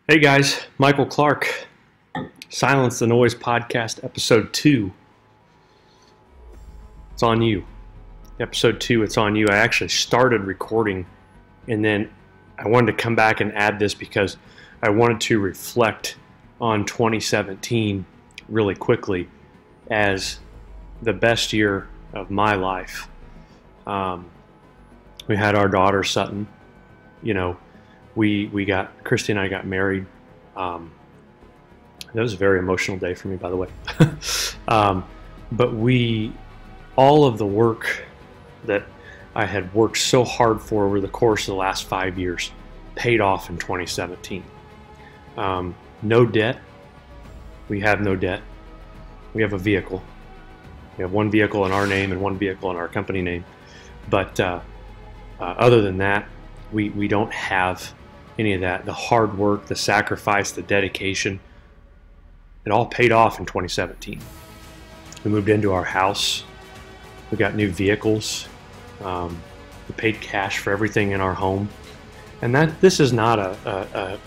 Hey guys, Michael Clark, Silence the Noise Podcast, Episode 2. It's on you. Episode 2, it's on you. I actually started recording and then I wanted to come back and add this because I wanted to reflect on 2017 really quickly as the best year of my life. We had our daughter Sutton. You know, Christy and I got married. That was a very emotional day for me, by the way. But all of the work that I had worked so hard for over the course of the last 5 years paid off in 2017. No debt. We have no debt. We have a vehicle. We have one vehicle in our name and one vehicle in our company name. But other than that, we don't have any of that. The hard work, the sacrifice, the dedication, it all paid off in 2017. We moved into our house. We got new vehicles. We paid cash for everything in our home. And this is not a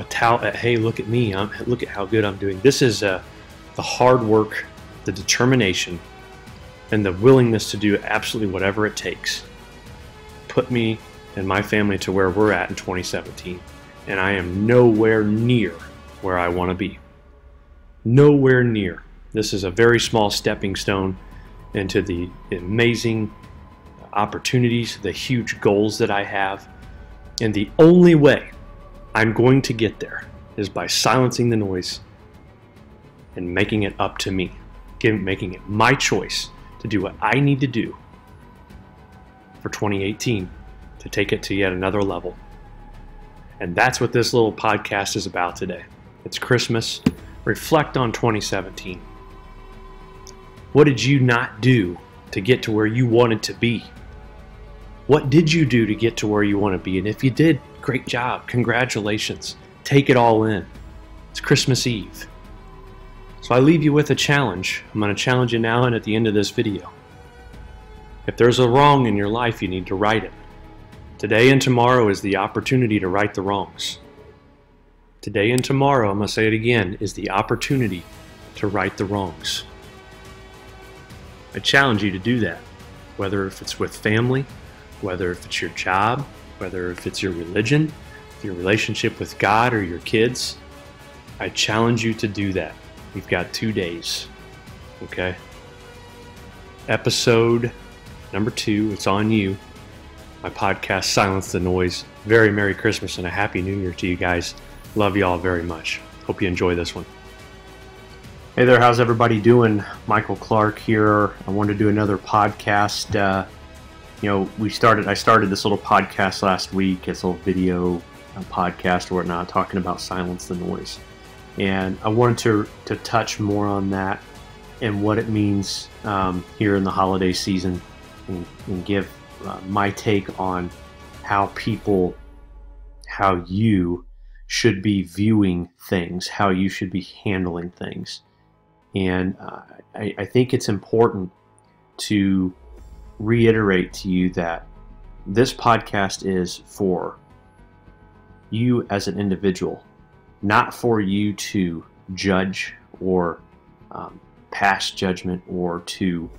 tout at, hey, look at me, look at how good I'm doing. This is the hard work, the determination, and the willingness to do absolutely whatever it takes. Put me and my family to where we're at in 2017. And I am nowhere near where I want to be. Nowhere near. This is a very small stepping stone into the amazing opportunities, the huge goals that I have. And the only way I'm going to get there is by silencing the noise and making it up to me. Making it my choice to do what I need to do for 2018 to take it to yet another level. And that's what this little podcast is about today. It's Christmas. Reflect on 2017. What did you not do to get to where you wanted to be? What did you do to get to where you want to be? And if you did, great job. Congratulations. Take it all in. It's Christmas Eve. So I leave you with a challenge. I'm going to challenge you now and at the end of this video. If there's a wrong in your life, you need to right it. Today and tomorrow is the opportunity to right the wrongs. Today and tomorrow, I'm going to say it again, is the opportunity to right the wrongs. I challenge you to do that, whether if it's with family, whether if it's your job, whether if it's your religion, your relationship with God or your kids. I challenge you to do that. We've got 2 days, okay? Episode number 2, it's on you. My podcast, Silence the Noise. Very Merry Christmas and a Happy New Year to you guys. Love you all very much. Hope you enjoy this one. Hey there, how's everybody doing? Michael Clark here. I wanted to do another podcast. I started this little podcast last week. It's a little video podcast or whatnot, talking about Silence the Noise. And I wanted to touch more on that and what it means here in the holiday season and give my take on how you should be viewing things, how you should be handling things. And I think it's important to reiterate to you that this podcast is for you as an individual, not for you to judge or pass judgment or to,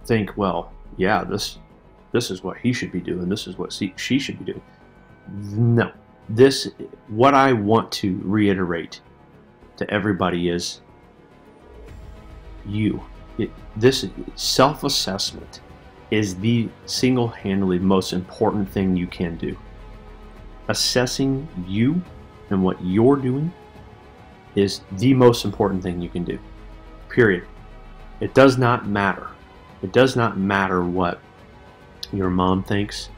think, well, yeah, this is what he should be doing. This is what she should be doing. No, what I want to reiterate to everybody is this self-assessment is the single-handedly most important thing you can do. Assessing you and what you're doing is the most important thing you can do. Period. It does not matter. It does not matter what your mom thinks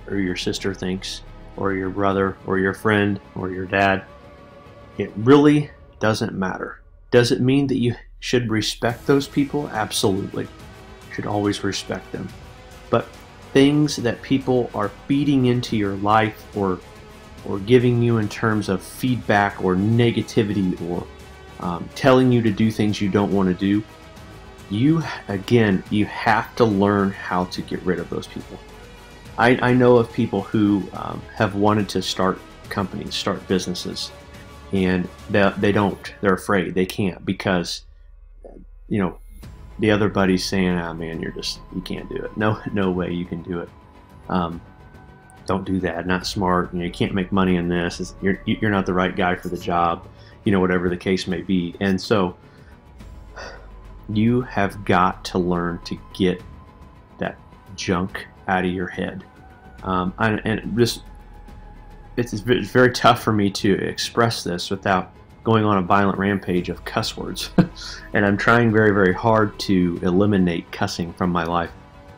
or your sister thinks or your brother or your friend or your dad. It really doesn't matter. Does it mean that you should respect those people? Absolutely. You should always respect them. But things that people are feeding into your life or giving you in terms of feedback or negativity or telling you to do things you don't want to do, you have to learn how to get rid of those people. I know of people who have wanted to start companies, start businesses, and they don't. They're afraid. They can't because, you know, the other buddy's saying, "Ah, man, you can't do it. No way you can do it. Don't do that. Not smart. You know, you can't make money in this. You're not the right guy for the job. You know, whatever the case may be." And so you have got to learn to get that junk out of your head. And just, it's very tough for me to express this without going on a violent rampage of cuss words. And I'm trying very, very hard to eliminate cussing from my life.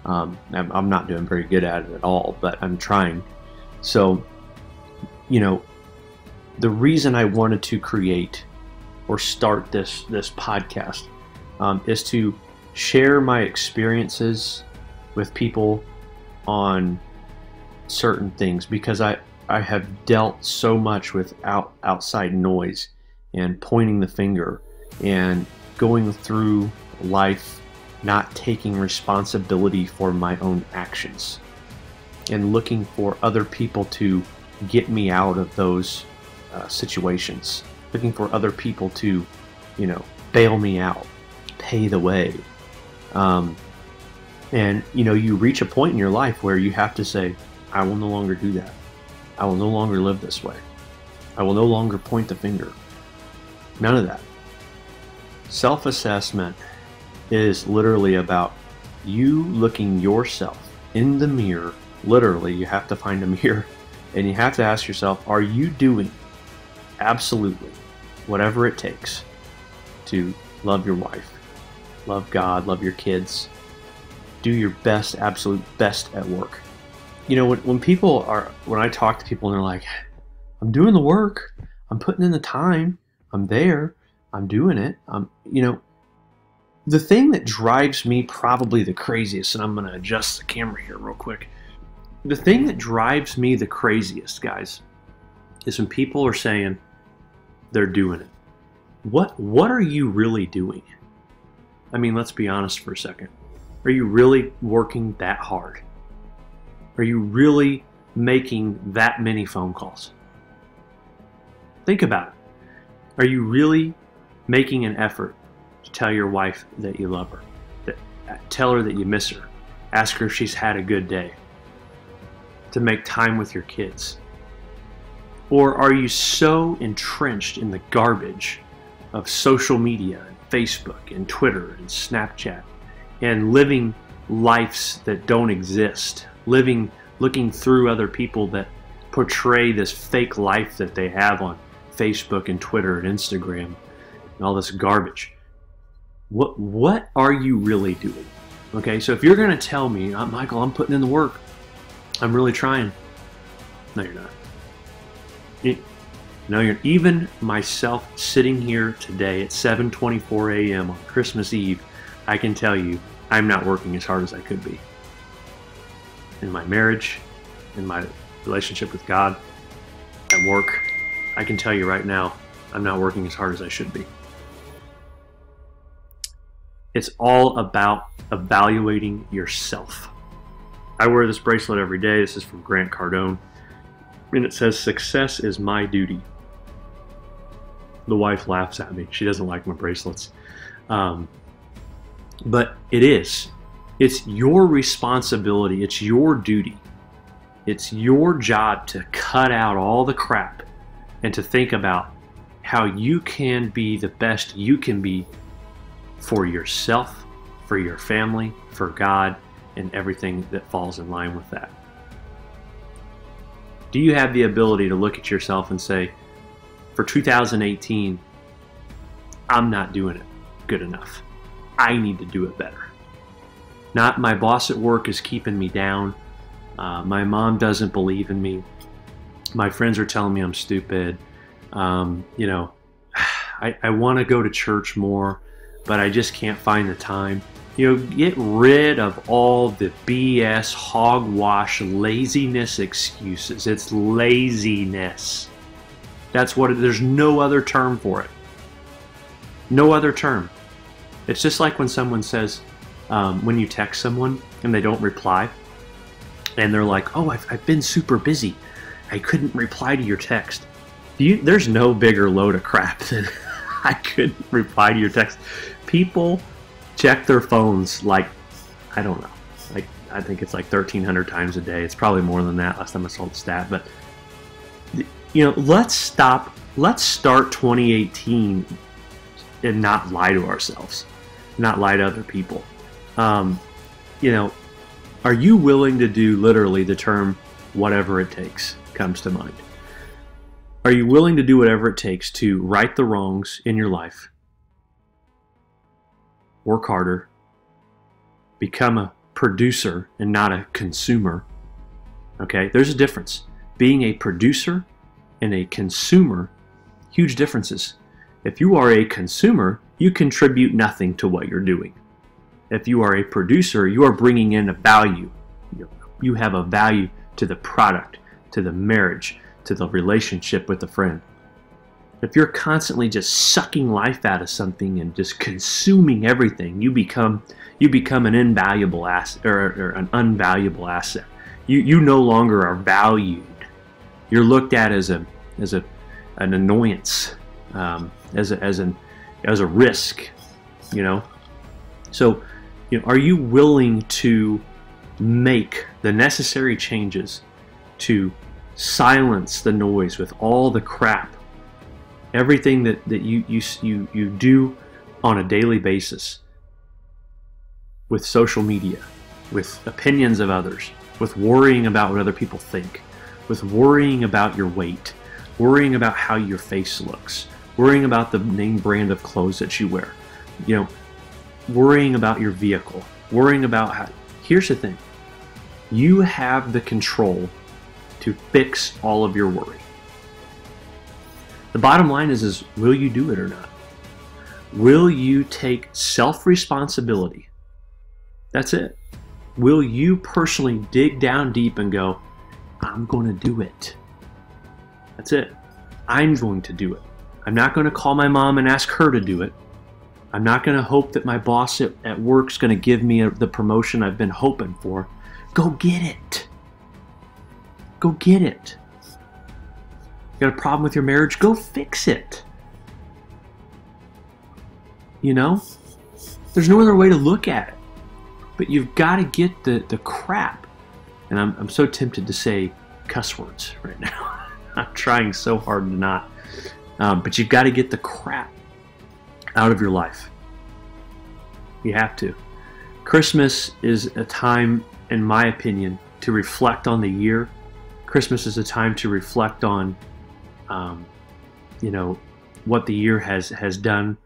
I'm not doing very good at it at all, but I'm trying. So, you know, the reason I wanted to create or start this podcast is to share my experiences with people on certain things, because I have dealt so much with outside noise and pointing the finger and going through life not taking responsibility for my own actions and looking for other people to get me out of those situations, looking for other people to, you know, bail me out, pay the way. And, you know, you reach a point in your life where you have to say, I will no longer do that. I will no longer live this way. I will no longer point the finger. None of that. Self-assessment is literally about you looking yourself in the mirror. Literally, you have to find a mirror and you have to ask yourself, are you doing absolutely whatever it takes to love your wife, love God, love your kids, do your best, absolute best at work? You know, when I talk to people and they're like, I'm doing the work, I'm putting in the time, I'm there, I'm doing it, you know, the thing that drives me probably the craziest, and I'm going to adjust the camera here real quick. The thing that drives me the craziest, guys, is when people are saying they're doing it. What are you really doing? I mean, let's be honest for a second. Are you really working that hard? Are you really making that many phone calls? Think about it. Are you really making an effort to tell your wife that you love her? Tell her that you miss her. Ask her if she's had a good day. To make time with your kids? Or are you so entrenched in the garbage of social media, and Facebook, and Twitter, and Snapchat, and living lives that don't exist, looking through other people that portray this fake life that they have on Facebook and Twitter and Instagram and all this garbage? What are you really doing? Okay, so if you're going to tell me, Michael, I'm putting in the work, I'm really trying. No, you're not. No, you're even myself sitting here today at 7:24 a.m. on Christmas Eve, I can tell you I'm not working as hard as I could be. In my marriage, in my relationship with God, at work, I can tell you right now, I'm not working as hard as I should be. It's all about evaluating yourself. I wear this bracelet every day. This is from Grant Cardone. And it says, "Success is my duty." The wife laughs at me. She doesn't like my bracelets. But it is. It's your responsibility. It's your duty. It's your job to cut out all the crap and to think about how you can be the best you can be for yourself, for your family, for God, and everything that falls in line with that. Do you have the ability to look at yourself and say, for 2018, I'm not doing it good enough. I need to do it better. Not my boss at work is keeping me down. My mom doesn't believe in me. My friends are telling me I'm stupid. You know, I want to go to church more, but I just can't find the time. You know, get rid of all the BS, hogwash, laziness excuses. It's laziness. That's what there's no other term for it. No other term. It's just like when someone says, when you text someone and they don't reply, and they're like, oh, I've been super busy. I couldn't reply to your text. There's no bigger load of crap than I couldn't reply to your text. People check their phones like, I don't know, like I think it's like 1,300 times a day. It's probably more than that last time I saw the stat. But let's start 2018 and not lie to ourselves, not lie to other people. Are you willing to do, literally the term whatever it takes comes to mind? Are you willing to do whatever it takes to right the wrongs in your life, work harder, become a producer and not a consumer? Okay, there's a difference. Being a producer and a consumer, huge differences. If you are a consumer, you contribute nothing to what you're doing. If you are a producer, you are bringing in a value. You have a value to the product, to the marriage, to the relationship with a friend. If you're constantly just sucking life out of something and just consuming everything, you become an invaluable asset or an unvaluable asset. You no longer are valued. You're looked at as an annoyance, as a risk. So, are you willing to make the necessary changes to silence the noise with all the crap, everything that you do on a daily basis, with social media, with opinions of others, with worrying about what other people think, with worrying about your weight, worrying about how your face looks, worrying about the name brand of clothes that you wear, worrying about your vehicle, worrying about how... Here's the thing. You have the control to fix all of your worry. The bottom line is will you do it or not? Will you take self-responsibility? That's it. Will you personally dig down deep and go, I'm going to do it? That's it. I'm going to do it. I'm not going to call my mom and ask her to do it. I'm not going to hope that my boss at work's going to give me the promotion I've been hoping for. Go get it. Go get it. You got a problem with your marriage? Go fix it. There's no other way to look at it. But you've got to get the crap. And I'm so tempted to say cuss words right now. I'm trying so hard to not. But you've got to get the crap out of your life. You have to. Christmas is a time, in my opinion, to reflect on the year. Christmas is a time to reflect on, what the year has done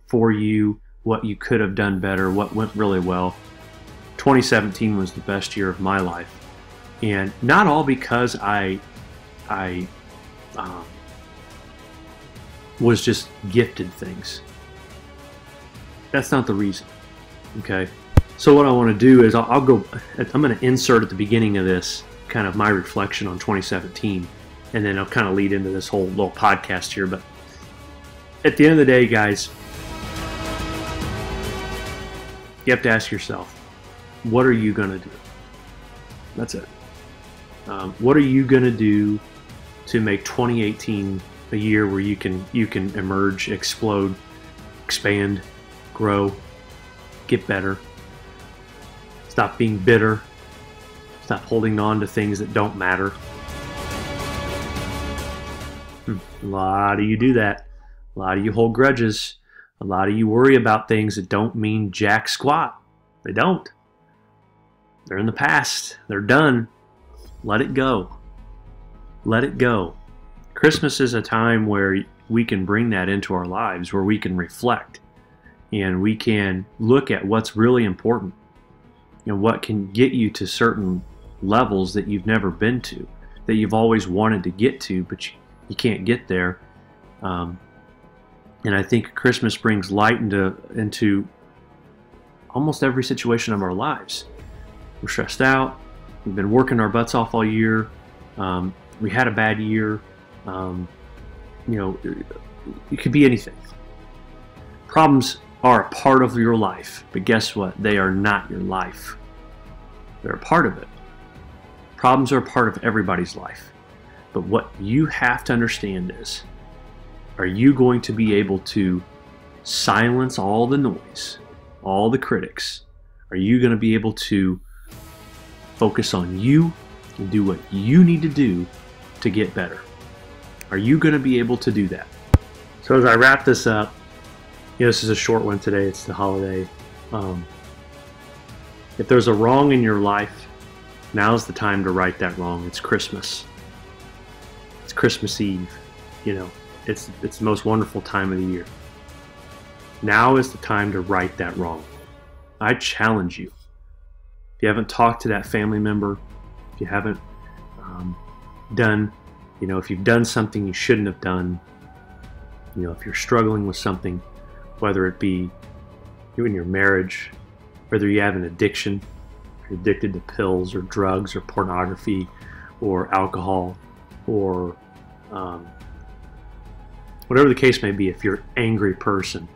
for you, what you could have done better, what went really well. 2017 was the best year of my life, and not all because I was just gifted things. That's not the reason. Okay. So what I want to do is I'm going to insert at the beginning of this kind of my reflection on 2017, and then I'll kind of lead into this whole little podcast here. But at the end of the day, guys, you have to ask yourself, what are you going to do? That's it. What are you going to do to make 2018 a year where you can emerge, explode, expand, grow, get better, stop being bitter, stop holding on to things that don't matter? A lot of you do that. A lot of you hold grudges. A lot of you worry about things that don't mean jack squat. They don't. They're in the past. They're done. Let it go. Let it go. Christmas is a time where we can bring that into our lives, where we can reflect and we can look at what's really important and what can get you to certain levels that you've never been to, that you've always wanted to get to, but you can't get there. And I think Christmas brings light into almost every situation of our lives. We're stressed out. We've been working our butts off all year. We had a bad year. It could be anything. Problems are a part of your life, but guess what? They are not your life. They're a part of it. Problems are a part of everybody's life. But what you have to understand is, are you going to be able to silence all the noise, all the critics? Are you going to be able to focus on you and do what you need to do to get better? Are you going to be able to do that? So as I wrap this up, this is a short one today. It's the holiday. If there's a wrong in your life, now's the time to right that wrong. It's Christmas. It's Christmas Eve. It's the most wonderful time of the year. Now is the time to right that wrong. I challenge you. If you haven't talked to that family member, if you haven't done, if you've done something you shouldn't have done, if you're struggling with something, whether it be you in your marriage, whether you have an addiction, if you're addicted to pills or drugs or pornography or alcohol or whatever the case may be, if you're an angry person,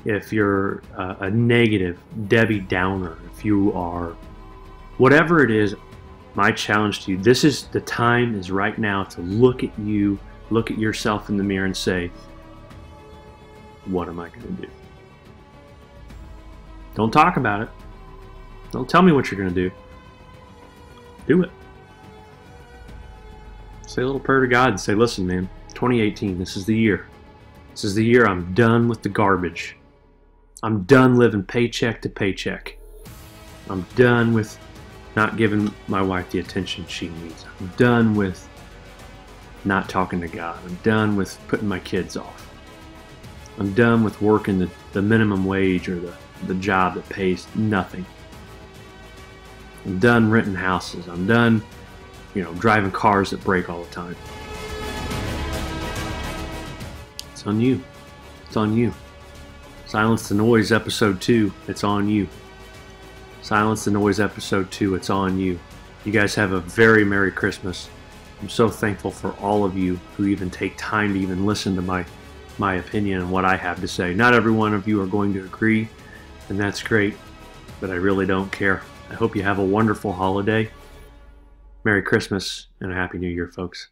if you're a negative Debbie Downer, if you are whatever it is, my challenge to you, this is the time is right now to look at you, look at yourself in the mirror and say, what am I going to do? Don't talk about it. Don't tell me what you're going to do. Do it. Say a little prayer to God and say, listen, man, 2018, this is the year. This is the year I'm done with the garbage. I'm done living paycheck to paycheck. I'm done with not giving my wife the attention she needs. I'm done with not talking to God. I'm done with putting my kids off. I'm done with working the minimum wage or the job that pays nothing. I'm done renting houses. I'm done, driving cars that break all the time. It's on you. It's on you. Silence the Noise Episode 2, it's on you. Silence the Noise Episode 2, it's on you. You guys have a very Merry Christmas. I'm so thankful for all of you who even take time to even listen to my opinion and what I have to say. Not every one of you are going to agree, and that's great, but I really don't care. I hope you have a wonderful holiday. Merry Christmas and a Happy New Year, folks.